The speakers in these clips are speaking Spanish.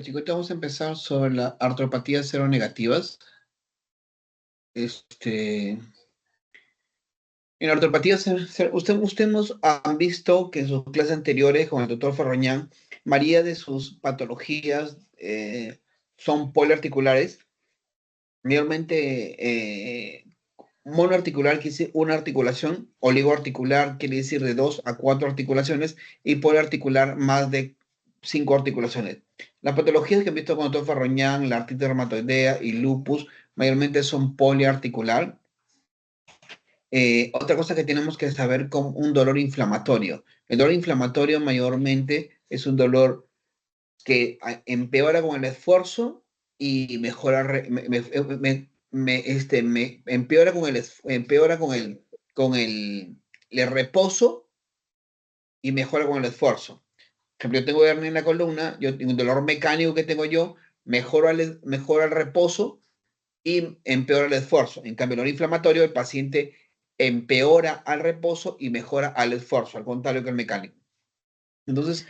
Chicos, vamos a empezar sobre la artropatías seronegativas. En la artropatía, usted han visto que en sus clases anteriores con el doctor Ferroñán, María de sus patologías son poliarticulares, mayormente monoarticular quiere decir una articulación, oligoarticular quiere decir de 2 a 4 articulaciones y poliarticular más de 5 articulaciones. Las patologías que he visto con el doctor Farroñán, la artritis reumatoidea y lupus, mayormente son poliarticular. Otra cosa que tenemos que saber con un dolor inflamatorio. El dolor inflamatorio mayormente es un dolor que empeora con el esfuerzo y mejora, empeora con el reposo y mejora con el esfuerzo. Por ejemplo, yo tengo hernia en la columna, yo tengo un dolor mecánico que tengo yo, mejora el reposo y empeora el esfuerzo. En cambio, el dolor inflamatorio, el paciente empeora al reposo y mejora al esfuerzo, al contrario que el mecánico. Entonces,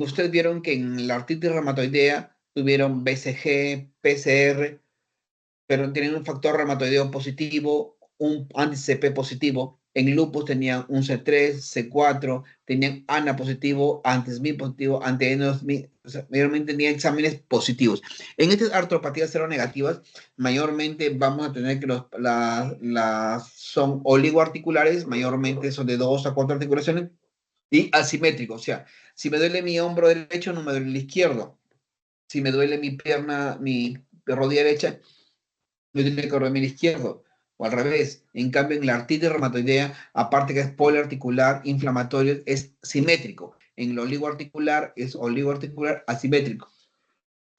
ustedes vieron que en la artritis reumatoidea tuvieron BCG, PCR, pero tienen un factor reumatoideo positivo, un anti-CP positivo. En lupus tenían un C3, C4, tenían ANA positivo, anti-SMI positivo, anti-SMI, o sea, mayormente tenían exámenes positivos. En estas artropatías seronegativas, mayormente vamos a tener que son oligoarticulares, mayormente son de 2 a 4 articulaciones, y asimétrico, o sea, si me duele mi hombro derecho, no me duele el izquierdo. Si me duele mi pierna, mi rodilla derecha, me duele el corredor izquierdo. O al revés. En cambio, en la artritis reumatoidea, aparte que es poliarticular, inflamatorio, es simétrico. En el oligoarticular es oligoarticular asimétrico.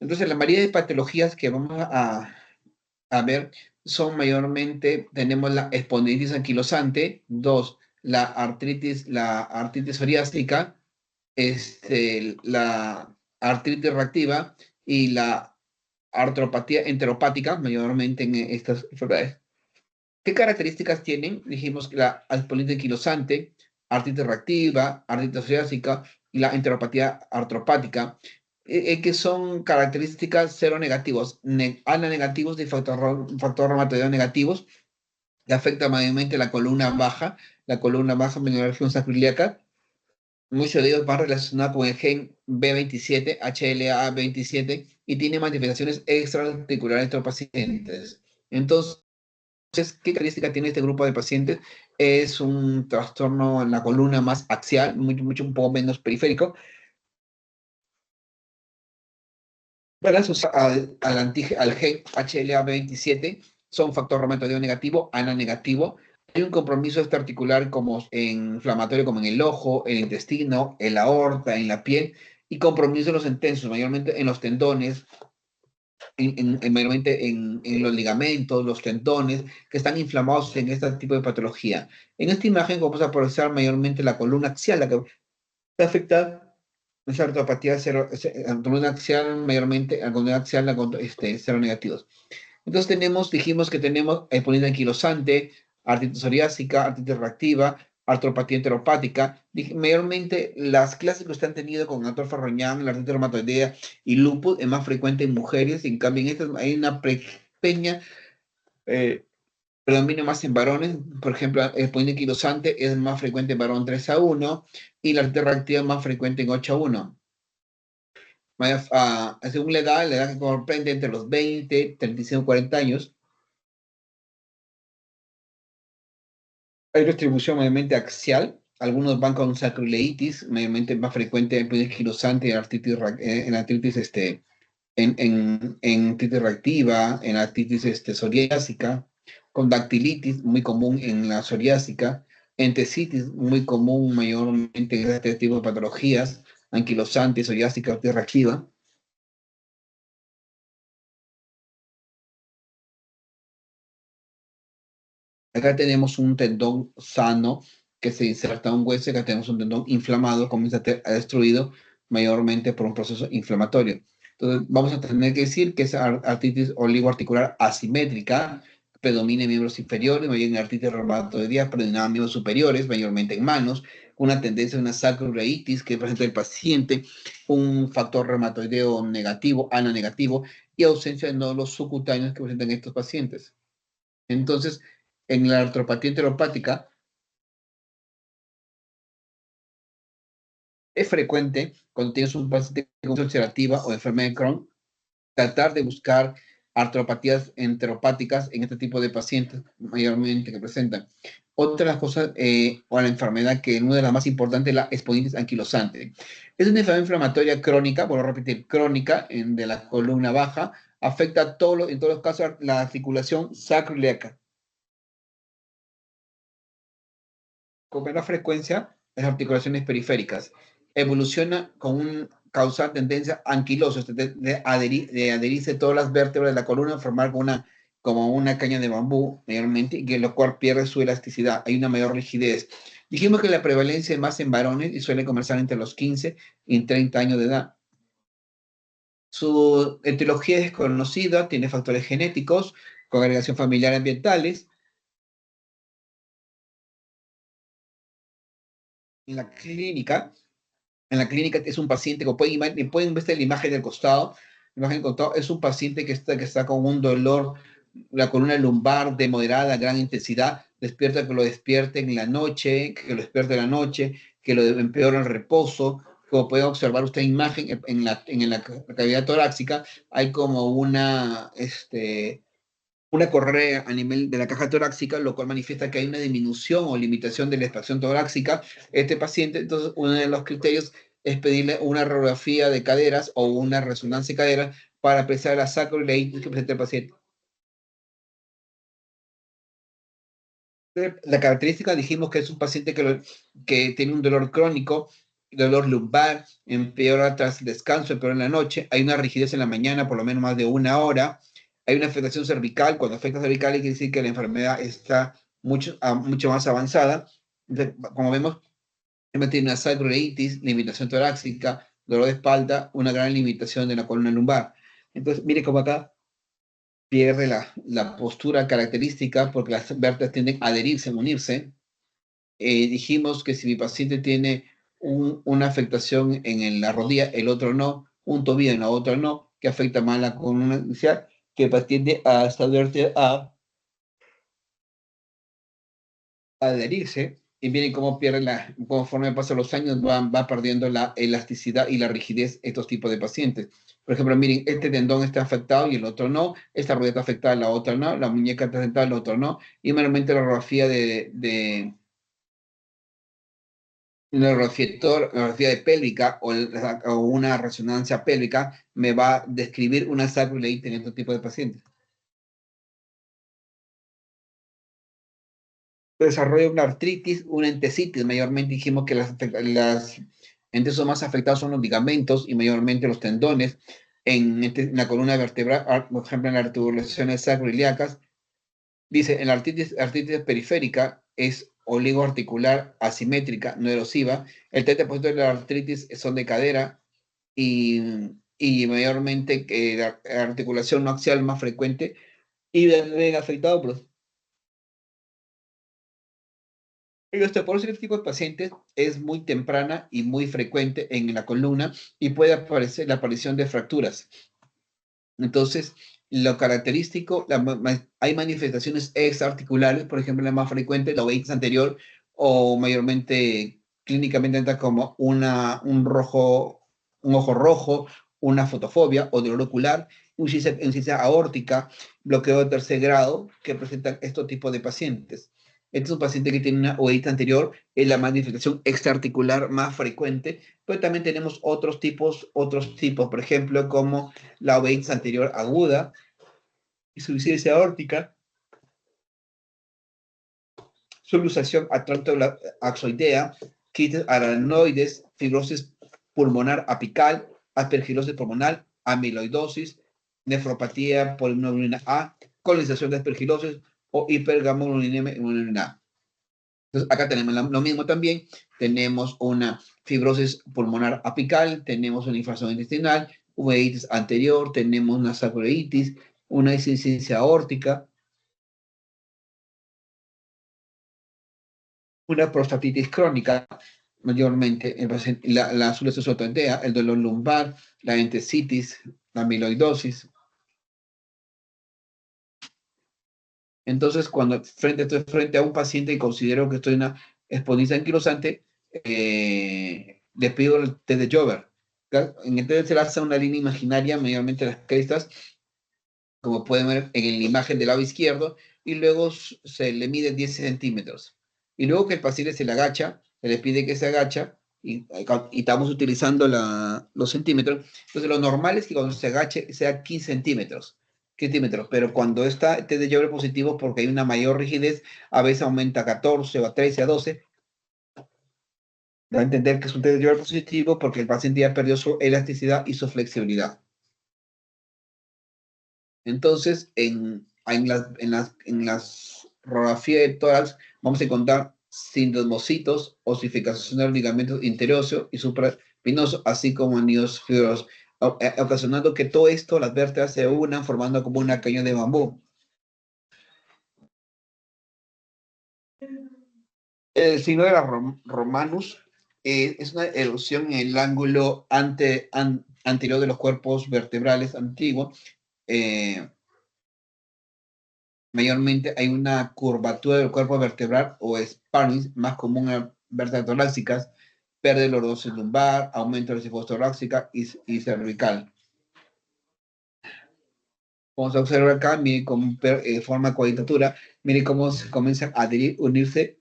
Entonces, la mayoría de patologías que vamos a ver son mayormente, tenemos la espondilitis anquilosante, 2, la artritis psoriásica, la artritis reactiva y la artropatía enteropática, mayormente en estas enfermedades. ¿Qué características tienen? Dijimos que la espondilitis anquilosante, artritis reactiva, artritis psoriásica y la enteropatía artropática, que son características seronegativos, ANA negativos y factor reumatoideo negativos, que afecta mayormente la columna baja, menorregión sacroiliaca. Muchos de ellos van relacionados con el gen B27, HLA-27, y tiene manifestaciones extraarticulares en los pacientes. Entonces, ¿qué característica tiene este grupo de pacientes? Es un trastorno en la columna más axial, un poco menos periférico, para asociar al gen HLA-27, son factor reumatoideo negativo, ANA negativo. Hay un compromiso extraarticular como inflamatorio como en el ojo, el intestino, en la aorta, en la piel, y compromiso en los intensos, mayormente en los tendones, mayormente en los ligamentos, los tendones, que están inflamados en este tipo de patología. En esta imagen vamos a procesar mayormente la columna axial, la que está afectada. Esa artropatía columna axial, mayormente, columna axial, seronegativos. Entonces dijimos que tenemos espondilitis anquilosante, artritis psoriásica, artritis reactiva, artropatía enteropática. Mayormente las clases que usted han tenido con Dr. Farroñán, la artritis reumatoidea y lupus es más frecuente en mujeres, en cambio en estas hay una pequeña predomina más en varones. Por ejemplo, el espondilitis anquilosante es más frecuente en varón 3:1 y la artritis reactiva es más frecuente en 8:1. Según la edad que comprende entre los 20, 35, 40 años, hay distribución mayormente axial. Algunos van con sacroileitis, mayormente más frecuente en espondilitis anquilosante, en artritis, en artritis reactiva, en artritis psoriásica, con dactilitis, muy común en la psoriásica, entesitis, muy común mayormente en este tipo de patologías, anquilosante, psoriásica, artritis reactiva. Acá tenemos un tendón sano que se inserta un hueso, acá tenemos un tendón inflamado, comienza a destruido mayormente por un proceso inflamatorio. Entonces, vamos a tener que decir que esa artritis oligoarticular asimétrica predomina en miembros inferiores, mayormente en artritis reumatoidea predomina en miembros superiores, mayormente en manos, una tendencia a una sacroileitis que presenta el paciente, un factor reumatoideo negativo, ANA negativo, y ausencia de nódulos subcutáneos que presentan estos pacientes. Entonces, en la artropatía enteropática es frecuente cuando tienes un paciente con ulcerativa o enfermedad de Crohn, tratar de buscar artropatías enteropáticas en este tipo de pacientes, mayormente que presentan. Otra de las cosas, o la enfermedad que es una de las más importantes, es la espondilitis anquilosante. Es una enfermedad inflamatoria crónica, vuelvo a repetir, crónica, de la columna baja, afecta a en todos los casos la articulación sacroiliaca. Con menor frecuencia, las articulaciones periféricas. Evoluciona con un causal tendencia anquilosa, de adherirse todas las vértebras de la columna, formar como una caña de bambú, mayormente, y que lo cual pierde su elasticidad. Hay una mayor rigidez. Dijimos que la prevalencia es más en varones y suele comenzar entre los 15 y 30 años de edad. Su etiología es desconocida, tiene factores genéticos, congregación familiar ambientales. En la clínica, es un paciente que pueden ver la imagen del costado. La imagen del costado es un paciente que está con un dolor, la columna lumbar de moderada a gran intensidad, despierta que lo despierte en la noche, que lo despierte en la noche, que lo empeora el reposo. Como puede observar usted imagen en la cavidad torácica, hay como una correa a nivel de la caja torácica, lo cual manifiesta que hay una disminución o limitación de la expansión torácica. Este paciente, entonces, uno de los criterios es pedirle una radiografía de caderas o una resonancia de caderas para apreciar la sacroileitis que presenta el paciente. La característica, dijimos que es un paciente que tiene un dolor crónico, dolor lumbar, empeora tras el descanso, empeora en la noche, hay una rigidez en la mañana, por lo menos más de una hora, hay una afectación cervical. Cuando afecta cervical quiere decir que la enfermedad está mucho más avanzada. Entonces, como vemos, tiene una sacroileitis, limitación torácica, dolor de espalda, una gran limitación de la columna lumbar. Entonces, mire cómo acá pierde la postura característica porque las vértebras tienden a adherirse, a unirse. Dijimos que si mi paciente tiene una afectación la rodilla, el otro no, un tobillo en la otra no, que afecta más la columna inicial, que tiende a adherirse, y miren cómo conforme pasan los años, va perdiendo la elasticidad y la rigidez estos tipos de pacientes. Por ejemplo, miren, este tendón está afectado y el otro no, esta rodilla está afectada, la otra no, la muñeca está afectada, la otra no, y normalmente la radiografía radiografía de pélvica o una resonancia pélvica me va a describir una sacroileitis en este tipo de pacientes. Desarrolla una artritis, una entesitis. Mayormente dijimos que las entes son más afectados son los ligamentos y mayormente los tendones en la columna vertebral, por ejemplo, en las articulaciones sacroiliacas. Dice, en la artritis periférica es oligoarticular asimétrica, no erosiva. El 30% de la artritis son de cadera y mayormente la articulación no axial más frecuente y bien afectado por osteoporosis. Este tipo de pacientes es muy temprana y muy frecuente en la columna y puede aparecer la aparición de fracturas. Entonces, lo característico, hay manifestaciones extraarticulares, por ejemplo, la más frecuente, la uveitis anterior, o mayormente clínicamente entra como un ojo rojo, una fotofobia o dolor ocular, insuficiencia aórtica, bloqueo de tercer grado, que presentan estos tipos de pacientes. Este es un paciente que tiene una uveitis anterior, es la manifestación extraarticular más frecuente, pero también tenemos otros tipos, por ejemplo, como la uveitis anterior aguda, insuficiencia aórtica, subluxación axoidea, quites aranoides, fibrosis pulmonar apical, aspergilosis pulmonar, amiloidosis, nefropatía polinomia A, colonización de aspergilosis o hipergamoglobulinemia A. Entonces, acá tenemos lo mismo también. Tenemos una fibrosis pulmonar apical, tenemos una inflamación intestinal, uveitis anterior, tenemos una sacroileitis, una insuficiencia aórtica, una prostatitis crónica. mayormente la azul es esotendea, el dolor lumbar, la entesitis, la amiloidosis. Entonces, cuando estoy frente a un paciente y considero que estoy en una espondilitis anquilosante, le pido el test de Jover. En el test se le hace una línea imaginaria, mayormente las crestas, como pueden ver en la imagen del lado izquierdo, y luego se le mide 10 centímetros. Y luego que el paciente se le agacha, se le pide que se agacha, y estamos utilizando los centímetros. Entonces, lo normal es que cuando se agache sea 15 centímetros, pero cuando está T de Jobre positivo, porque hay una mayor rigidez, a veces aumenta a 14 o a 13, a 12. Da a entender que es un T de Jobre positivo porque el paciente ya perdió su elasticidad y su flexibilidad. Entonces, en las radiografías de tórax vamos a encontrar sindromocitos, osificación de los ligamentos interóseos y supraespinosos, así como anillos fibrosos, ocasionando que todo esto, las vértebras se unan formando como una caña de bambú. El signo de la Romanus es una erosión en el ángulo anterior de los cuerpos vertebrales antiguos. eh, Mayormente hay una curvatura del cuerpo vertebral o sparring, más común en vértebras torácicas, pérdida de lordosis lumbar, aumento de la cifosis torácica y cervical. Vamos a observar acá, mire cómo forma cuadritatura, mire cómo se comienzan a adherir, unirse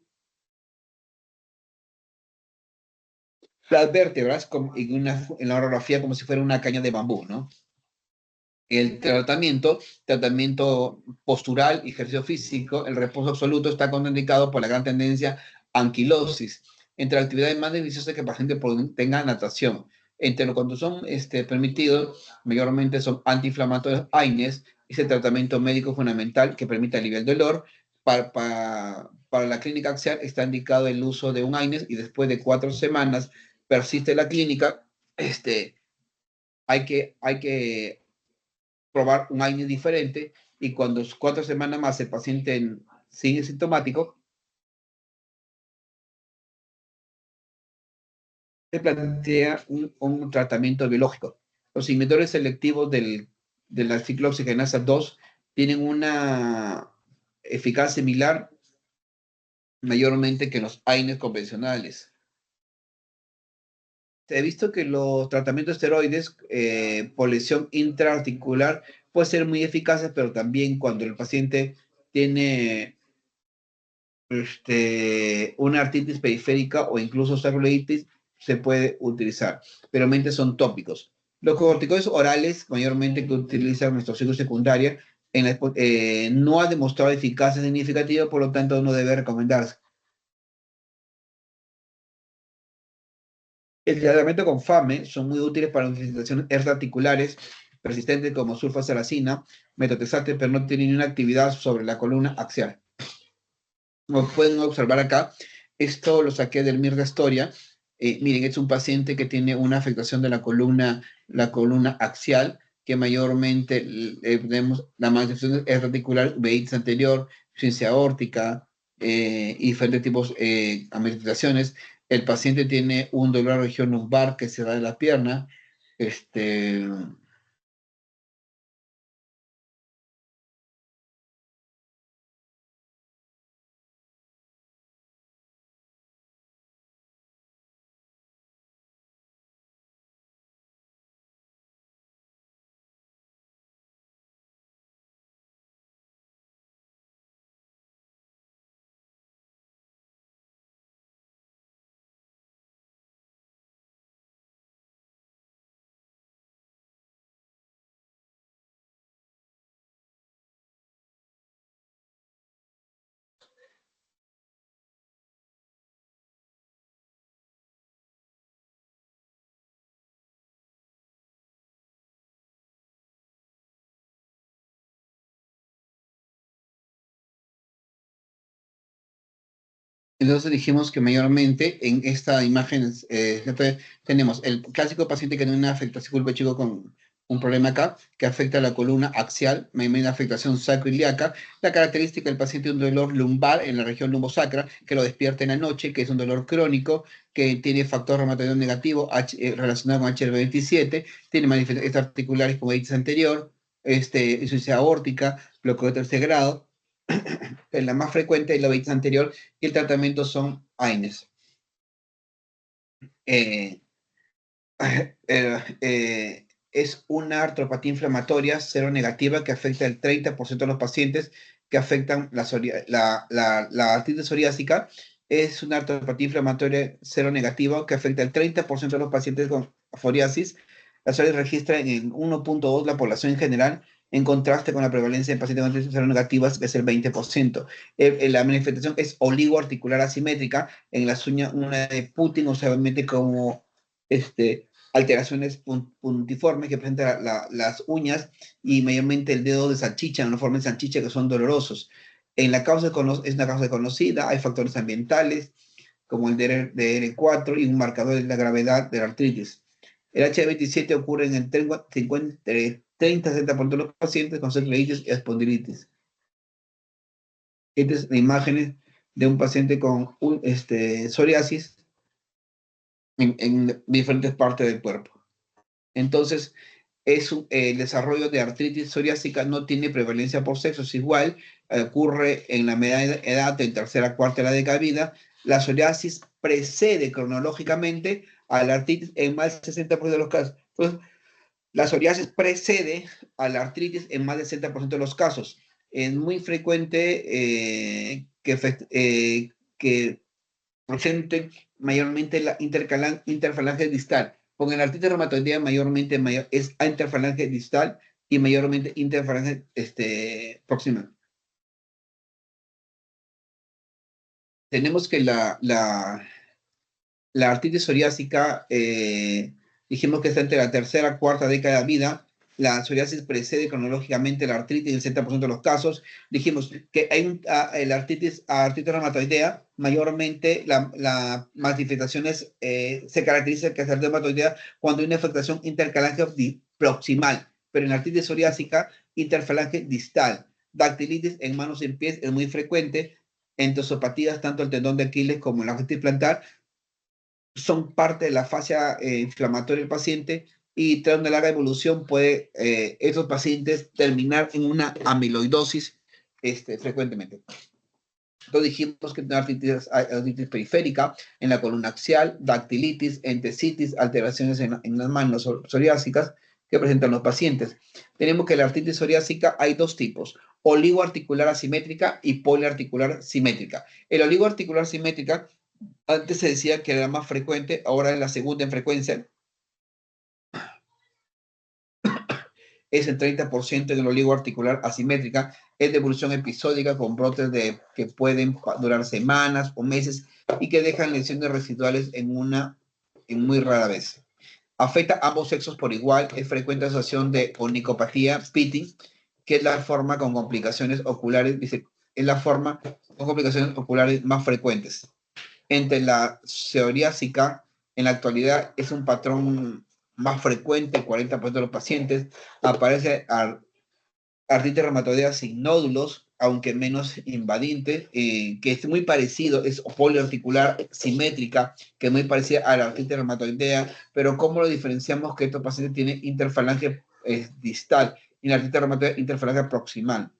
las vértebras en la orografía como si fuera una caña de bambú, ¿no? El tratamiento postural y ejercicio físico, el reposo absoluto está contraindicado por la gran tendencia a anquilosis. Entre las actividades más beneficiosas que el paciente tenga natación. Entre los cuantos son permitidos, mayormente son antiinflamatorios AINES, ese tratamiento médico fundamental que permite aliviar el dolor. Para la clínica axial está indicado el uso de un AINES y después de 4 semanas persiste la clínica, hay que probar un año diferente y cuando 4 semanas más el paciente sigue sintomático, se plantea un tratamiento biológico. Los inhibidores selectivos de la ciclooxigenasa 2 tienen una eficacia similar mayormente que los AINES convencionales. Se ha visto que los tratamientos esteroides por lesión intraarticular pueden ser muy eficaces, pero también cuando el paciente tiene una artritis periférica o incluso celulitis se puede utilizar, pero realmente son tópicos. Los corticoides orales, mayormente que utilizan nuestro ciclo secundaria, no ha demostrado eficacia significativa, por lo tanto no debe recomendarse. El tratamiento con FAME son muy útiles para infiltraciones extraarticulares persistentes como sulfasalazina, metotrexate, pero no tienen ninguna actividad sobre la columna axial. Como pueden observar acá, esto lo saqué del Mirga Historia. Miren, es un paciente que tiene una afectación de la columna axial, que mayormente vemos la manifestación es radicular, veitis anterior, insuficiencia aórtica y diferentes tipos de manifestaciones. El paciente tiene un dolor en la región lumbar que se da de la pierna. Este, Entonces dijimos que mayormente en esta imagen tenemos el clásico paciente que tiene una afectación del chico un problema acá que afecta a la columna axial, mayormente afectación sacroiliaca. La característica del paciente es un dolor lumbar en la región lumbosacra que lo despierta en la noche, que es un dolor crónico, que tiene factor reumatoideo negativo relacionado con HB27, tiene manifestaciones articulares como dices anterior, insuficiencia aórtica, bloqueo de tercer grado. La más frecuente es la uveitis anterior y el tratamiento son AINES. Eh, es una artropatía inflamatoria seronegativa que afecta el 30% de los pacientes que afectan la artritis psoriásica. Es una artropatía inflamatoria seronegativa que afecta el 30% de los pacientes con psoriasis. La psoriasis registra en 1.2 la población en general, en contraste con la prevalencia de pacientes con artritis seronegativas, que es el 20%. La manifestación es oligoarticular asimétrica en las uñas, una de Putin, usualmente como alteraciones puntiformes que presentan las uñas y mayormente el dedo de salchicha, en la forma de salchicha, que son dolorosos. Es una causa conocida, hay factores ambientales como el DR4 y un marcador de la gravedad de la artritis. El H27 ocurre en el 30-60% de los pacientes con celulitis y espondilitis. Esta es la imagen de un paciente con psoriasis en diferentes partes del cuerpo. Entonces, el desarrollo de artritis psoriásica no tiene prevalencia por sexo, es igual, ocurre en la media edad, de tercera, cuarta de la década de vida. La psoriasis precede cronológicamente a la artritis en más del 60% de los casos. Entonces, la psoriasis precede a la artritis en más del 60% de los casos. Es muy frecuente que presente mayormente la interfalange distal. Con el artritis reumatoidea mayormente es interfalange distal y mayormente interfalange proximal. Tenemos que la artritis psoriásica, dijimos que está entre la tercera y cuarta década de vida. La psoriasis precede cronológicamente la artritis en el 70% de los casos. Dijimos que hay la artritis reumatoidea, mayormente las manifestaciones se caracteriza que es artritis reumatoidea cuando hay una afectación interfalange proximal, pero en la artritis psoriásica, interfalange distal. Dactilitis en manos y en pies es muy frecuente. Entesopatías, tanto el tendón de Aquiles como la artritis plantar, son parte de la fascia inflamatoria del paciente y tras una larga evolución puede estos pacientes terminar en una amiloidosis frecuentemente. Entonces dijimos que artritis periférica en la columna axial, dactilitis, entesitis, alteraciones en las manos psoriásicas que presentan los pacientes. Tenemos que la artritis psoriásica hay dos tipos, oligoarticular asimétrica y poliarticular simétrica. El oligoarticular simétrica antes se decía que era más frecuente, ahora es la segunda en frecuencia. Es el 30% del oligoarticular asimétrica, es de evolución episódica con brotes que pueden durar semanas o meses y que dejan lesiones residuales en muy rara vez. Afecta a ambos sexos por igual, es frecuente asociación de onicopatía, pitting, que es la forma con complicaciones oculares, es la forma con complicaciones oculares más frecuentes. Entre la psoriásica, en la actualidad es un patrón más frecuente, 40% de los pacientes, aparece artritis reumatoidea sin nódulos, aunque menos invadente, que es muy parecido, es poliarticular simétrica, que es muy parecida a la artritis reumatoidea, pero ¿cómo lo diferenciamos que estos pacientes tienen interfalange distal y la artritis reumatoidea interfalange proximal?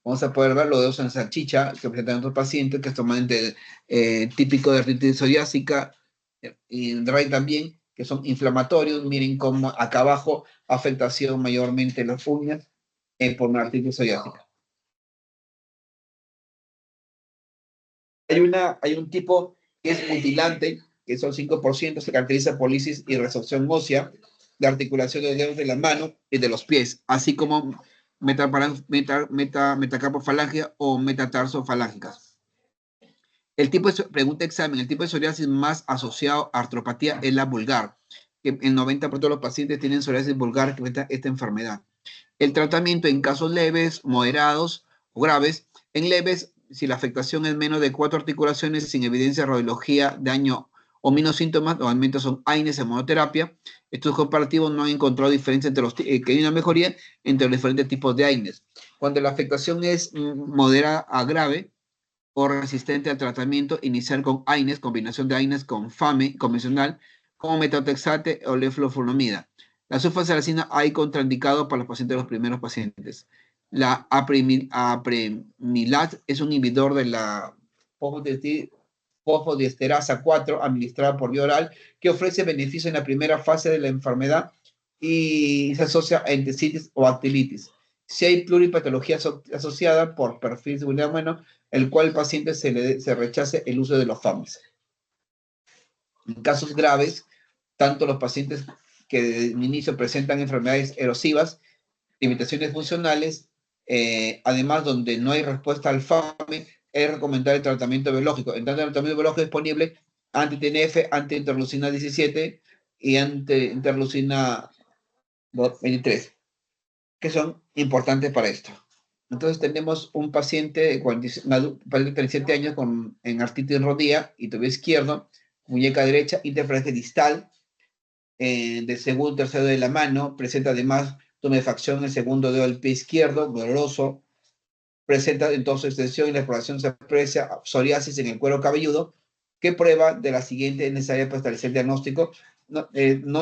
Vamos a poder ver los dedos en salchicha que presentan otros pacientes, que es totalmente típico de artritis psoriásica, y el RAI también, que son inflamatorios. Miren cómo acá abajo afectación mayormente en las uñas por una artritis psoriásica. Hay un tipo que es mutilante, que son 5%, se caracteriza por lisis y resorción ósea, de articulación de los dedos de la mano y de los pies, así como metacarpofalangia o metatarsofalángicas. Pregunta examen, el tipo de psoriasis más asociado a artropatía es la vulgar, que el 90% de los pacientes tienen psoriasis vulgar que presenta esta enfermedad. El tratamiento en casos leves, moderados o graves. En leves, si la afectación es menos de 4 articulaciones sin evidencia de radiología, daño o menos síntomas, normalmente son AINES en monoterapia. Estos comparativos no han encontrado diferencia entre que hay una mejoría entre los diferentes tipos de AINES. Cuando la afectación es moderada a grave o resistente al tratamiento, iniciar con AINES, combinación de AINES con FAME convencional, como metotrexate o leflunomida. La sulfasalazina hay contraindicado para los pacientes de los primeros pacientes. La apremilat es un inhibidor de la fosfodiesterasa 4 administrada por vía oral que ofrece beneficio en la primera fase de la enfermedad y se asocia a entesitis o actinitis. Si hay pluripatología asociada por perfil de seguridad humano, el cual el paciente se rechace el uso de los FAMs. En casos graves, tanto los pacientes que de inicio presentan enfermedades erosivas, limitaciones funcionales, además donde no hay respuesta al FAME, es recomendable el tratamiento biológico. En tanto, el tratamiento biológico disponible anti-TNF, anti-interleucina 17 y anti-interleucina 23, que son importantes para esto. Entonces tenemos un paciente de 37 años en artritis en rodilla y tobillo izquierdo, muñeca derecha, interferencia distal, del segundo tercero de la mano, presenta además tumefacción en el segundo dedo del pie izquierdo, doloroso, presenta entonces extensión y la exploración se aprecia psoriasis en el cuero cabelludo. ¿Qué prueba de la siguiente es necesaria para establecer el diagnóstico? No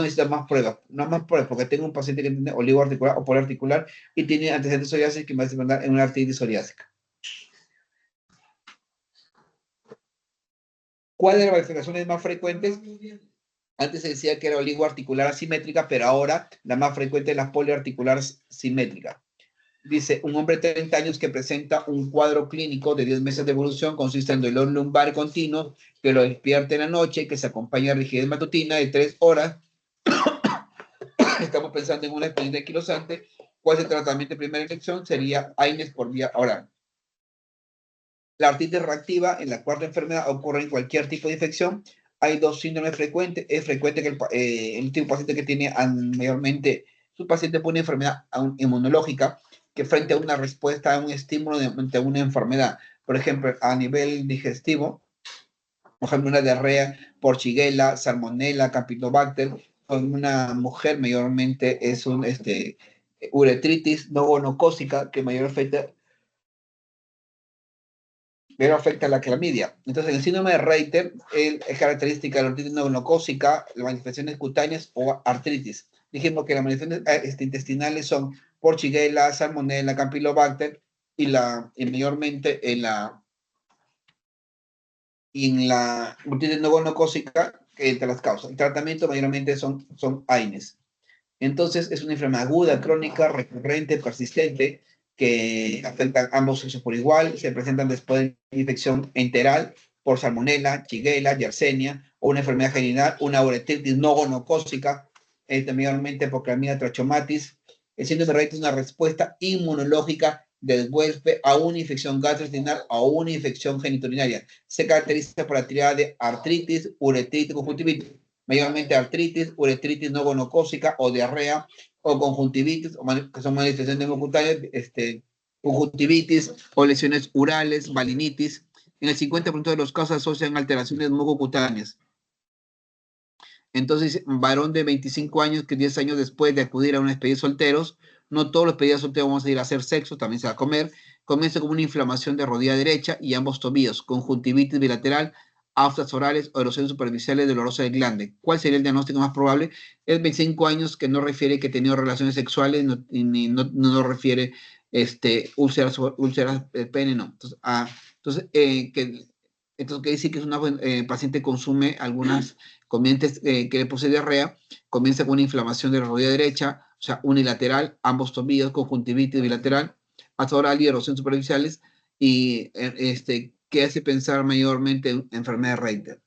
necesita más pruebas, no más pruebas, porque tengo un paciente que tiene oligoarticular o poliarticular y tiene antecedentes psoriásis que me va a demandar en una artritis psoriásica. ¿Cuáles de las manifestaciones más frecuentes? Antes se decía que era oligoarticular asimétrica, pero ahora la más frecuente es la poliarticular simétrica. Dice, un hombre de 30 años que presenta un cuadro clínico de 10 meses de evolución consiste en dolor lumbar continuo que lo despierta en la noche, que se acompaña de rigidez matutina de 3 horas. Estamos pensando en una experiencia anquilosante. ¿Cuál es el tratamiento de primera elección? Sería AINES por vía oral. La artritis reactiva en la cuarta enfermedad ocurre en cualquier tipo de infección. Hay dos síndromes frecuentes. Es frecuente que el tipo de paciente que tiene mayormente, su paciente pone enfermedad inmunológica, que frente a una respuesta a un estímulo de una enfermedad, por ejemplo, a nivel digestivo, por ejemplo, una diarrea por Shigella, Salmonella, Campylobacter, con una mujer mayormente es un uretritis no gonocócica que mayor afecta a la clamidia. Entonces, el síndrome de Reiter es característica de la artritis no gonocócica, las manifestaciones cutáneas o artritis. Dijimos que las manifestaciones intestinales son por Shigella, Salmonella, Campylobacter y mayormente en la artritis no gonocócica entre las causas. El tratamiento mayormente son AINES. Entonces, es una enfermedad aguda, crónica, recurrente, persistente, que afectan ambos sexos por igual, se presentan después de infección enteral por salmonela, shigella, yersenia, o una enfermedad genital, una uretritis no gonocócica, mayormente por clamidia trachomatis. El síndrome de Reiter es una respuesta inmunológica devuelve a una infección gastrointestinal o una infección genitourinaria. Se caracteriza por la triada de artritis, uretritis, conjuntivitis, mayormente artritis, uretritis no gonocócica o diarrea o conjuntivitis, que son manifestaciones mucocutâneas, conjuntivitis o lesiones urales, balinitis. En el 50% de los casos asocian alteraciones mucocutáneas. Entonces, varón de 25 años que 10 años después de acudir a una despedida de solteros, no todos los despedidas de solteros vamos a ir a hacer sexo, también se va a comer, comienza con una inflamación de rodilla derecha y ambos tobillos, conjuntivitis bilateral, aftas orales o erosiones superficiales dolorosa del glande. ¿Cuál sería el diagnóstico más probable? Es 25 años que no refiere que ha tenido relaciones sexuales, no refiere úlceras pene, no. Entonces, que dice que es una paciente consume algunas comienzas que le posee diarrea, comienza con una inflamación de la rodilla derecha, o sea, unilateral, ambos tobillos, conjuntivitis bilateral, hasta oral y erosión superficiales, y que hace pensar mayormente en enfermedad de Reiter.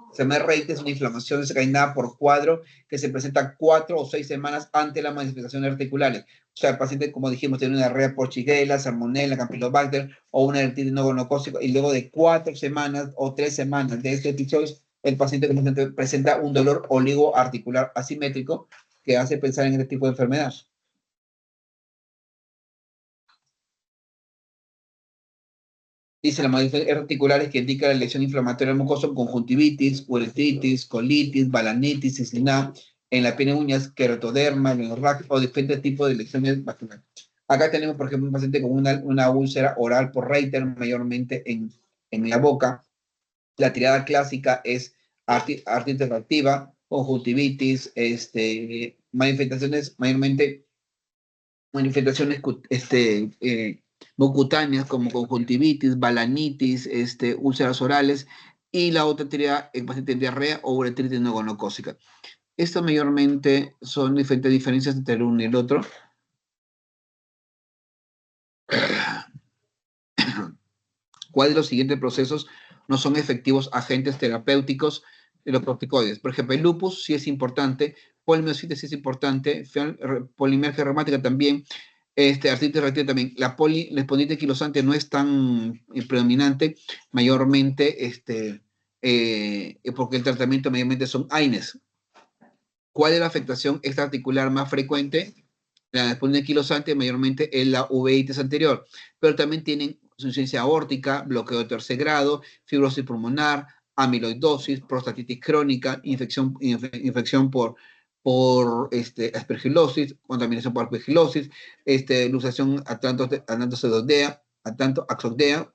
Enfermedad de Reiter es una inflamación desencadenada por cuadro que se presenta 4 o 6 semanas antes de las manifestaciones articulares. O sea, el paciente, como dijimos, tiene una diarrea por Shigella, Salmonella, Campylobacter o una artritis no gonocócica y luego de 4 semanas o 3 semanas de este episodio, el paciente presenta un dolor oligoarticular asimétrico que hace pensar en este tipo de enfermedad. Dice las manifestaciones articulares que indican la lesión inflamatoria del mucoso, conjuntivitis, uretritis, colitis, balanitis, cisliná, en la piel de uñas, queratoderma, menorragia o diferentes tipos de lesiones vasculares. Acá tenemos, por ejemplo, un paciente con una úlcera oral por Reiter, mayormente en la boca. La tirada clásica es artritis reactiva, conjuntivitis, manifestaciones, mayormente manifestaciones mucutáneas como conjuntivitis, balanitis, úlceras orales, y la otra tirada en paciente de diarrea o uretritis no gonocócica. Estas mayormente son diferentes diferencias entre el uno y el otro. ¿Cuál de los siguientes procesos no son efectivos agentes terapéuticos de los corticoides? Por ejemplo, el lupus sí es importante, polimiositis sí es importante, polimergia reumática también, artritis reactiva también. La espondilitis anquilosante no es tan predominante, mayormente porque el tratamiento mayormente son AINES. ¿Cuál es la afectación extraarticular más frecuente? La espondilitis anquilosante mayormente es la uveitis anterior, pero también tienen insuficiencia aórtica, bloqueo de tercer grado, fibrosis pulmonar, amiloidosis, prostatitis crónica, infección por aspergilosis, contaminación por aspergilosis, luxación axodea.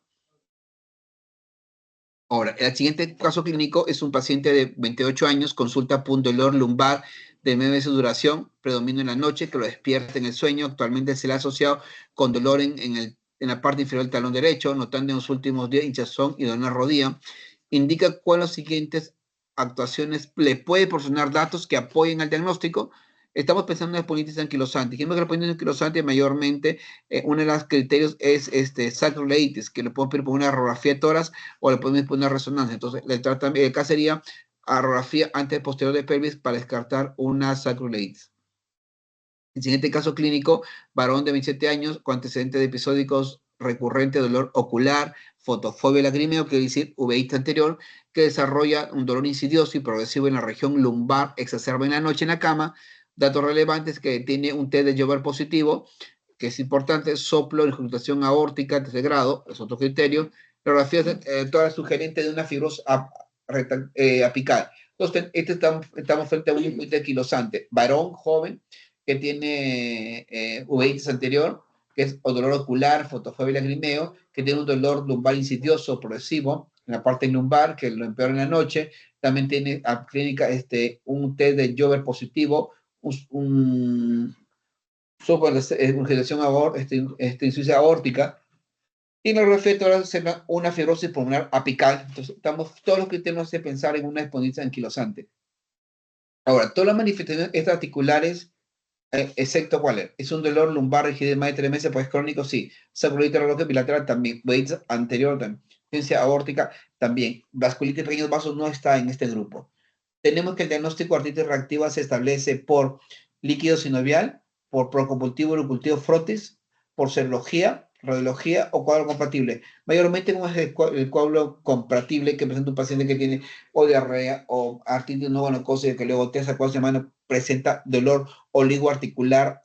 Ahora, el siguiente caso clínico es un paciente de 28 años, consulta por un dolor lumbar de 9 meses de duración, predomina en la noche, que lo despierta en el sueño. Actualmente se le ha asociado con dolor en la parte inferior del talón derecho, notando en los últimos días hinchazón y dolor en la rodilla. Indica cuáles las siguientes actuaciones le puede proporcionar datos que apoyen al diagnóstico. Estamos pensando en espondilitis anquilosante. Dijimos que la espondilitis anquilosante mayormente, uno de los criterios es sacroileitis, que le podemos pedir por una radiografía de tórax o le podemos poner una resonancia. Entonces, acá sería radiografía antes posterior de pelvis para descartar una sacroileitis. El siguiente caso clínico, varón de 27 años con antecedentes de episódicos recurrentes de dolor ocular, fotofobia lagrimeo, que quiere decir uveitis anterior, que desarrolla un dolor insidioso y progresivo en la región lumbar, exacerba en la noche en la cama. Datos relevantes que tiene un test de Jover positivo, que es importante, soplo, incrustación aórtica, tercer grado, es otro criterio. La radiografía toda sugerente de una fibrosis apical. Entonces, estamos frente a un uveitis anquilosante, varón joven, que tiene uveitis anterior, que es o dolor ocular, fotofobia y lagrimeo, que tiene un dolor lumbar insidioso progresivo en la parte lumbar, que lo empeora en la noche. También tiene a clínica un test de Jover positivo, un congelación insuficiencia aórtica, y en el reflector una fibrosis pulmonar apical. Entonces, todos los criterios nos hacen pensar en una espondilitis anquilosante. Ahora, todas las manifestaciones extraarticulares, excepto cuál es un dolor lumbar rigidez de más de 3 meses, pues crónico, sí. Sacroilitis reloj bilateral también. Uveitis anterior también. Insuficiencia aórtica también. Vasculitis pequeños vasos no está en este grupo. Tenemos que el diagnóstico de artritis reactiva se establece por líquido sinovial, por proconvulsivo erucultivo frotis, por serología, radiología o cuadro compatible. Mayormente como es el cuadro compatible que presenta un paciente que tiene o diarrea o artritis no gonocócica, que luego 3 a 4 semanas presenta dolor oligoarticular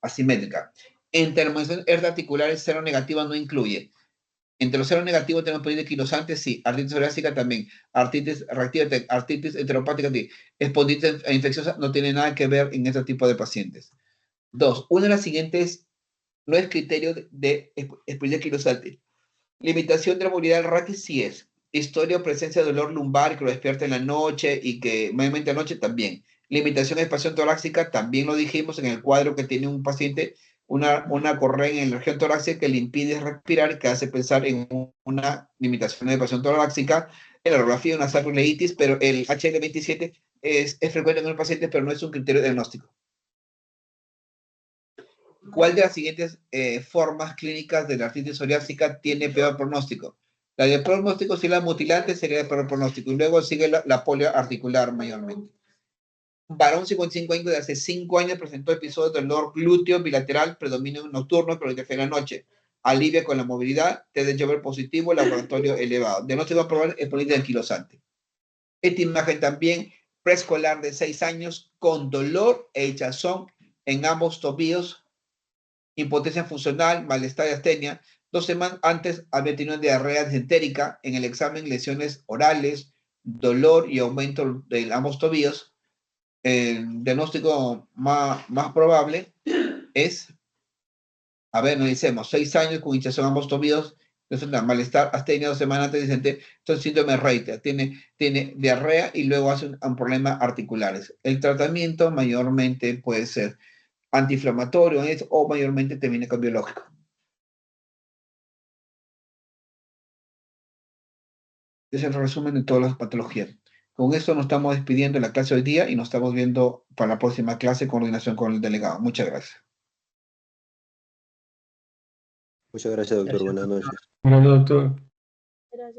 asimétrica. En terminación articulares, cero negativa no incluye. Entre los cero negativos tenemos espondilitis anquilosantes, sí. Artritis psoriásica también. Artritis reactiva, artritis enteropática, sí. Espondilitis infecciosa no tiene nada que ver en este tipo de pacientes. 2. Una de las siguientes no es criterio de espondilitis anquilosante. Limitación de la movilidad del raquis sí es. Historia o presencia de dolor lumbar que lo despierta en la noche y que mayormente anoche también. Limitación de expansión torácica también lo dijimos en el cuadro que tiene un paciente una correa en la región torácica que le impide respirar, que hace pensar en una limitación de expansión torácica. En la radiografía una sacroileitis, pero el HL27 es frecuente en los pacientes, pero no es un criterio diagnóstico. ¿Cuál de las siguientes formas clínicas de la artritis psoriásica tiene peor pronóstico? La de pronóstico, si la mutilante, sería el peor pronóstico. Y luego sigue la polio articular mayormente. Un varón 55 años de hace 5 años presentó episodios de dolor glúteo bilateral, predominio nocturno, pero que fue en la noche. Alivia con la movilidad, test de Jover positivo, laboratorio elevado. De no se va a probar espondilitis anquilosante. Esta imagen también preescolar de 6 años con dolor e hinchazón en ambos tobillos impotencia funcional, malestar y astenia. 2 semanas antes había tenido una diarrea disentérica, en el examen lesiones orales, dolor y aumento de ambos tobillos. El diagnóstico más probable es, a ver, nos decimos, 6 años con hinchazón en ambos tobillos, es una malestar, astenia 2 semanas antes disentérica, entonces síndrome Reiter, tiene diarrea y luego hace un problema articulares. El tratamiento mayormente puede ser antiinflamatorio o mayormente termina con biológico. Es el resumen de todas las patologías. Con esto nos estamos despidiendo de la clase hoy día y nos estamos viendo para la próxima clase en coordinación con el delegado. Muchas gracias. Muchas gracias, doctor. Gracias, Buenas doctor. noches. Buenas noches, doctor. Gracias.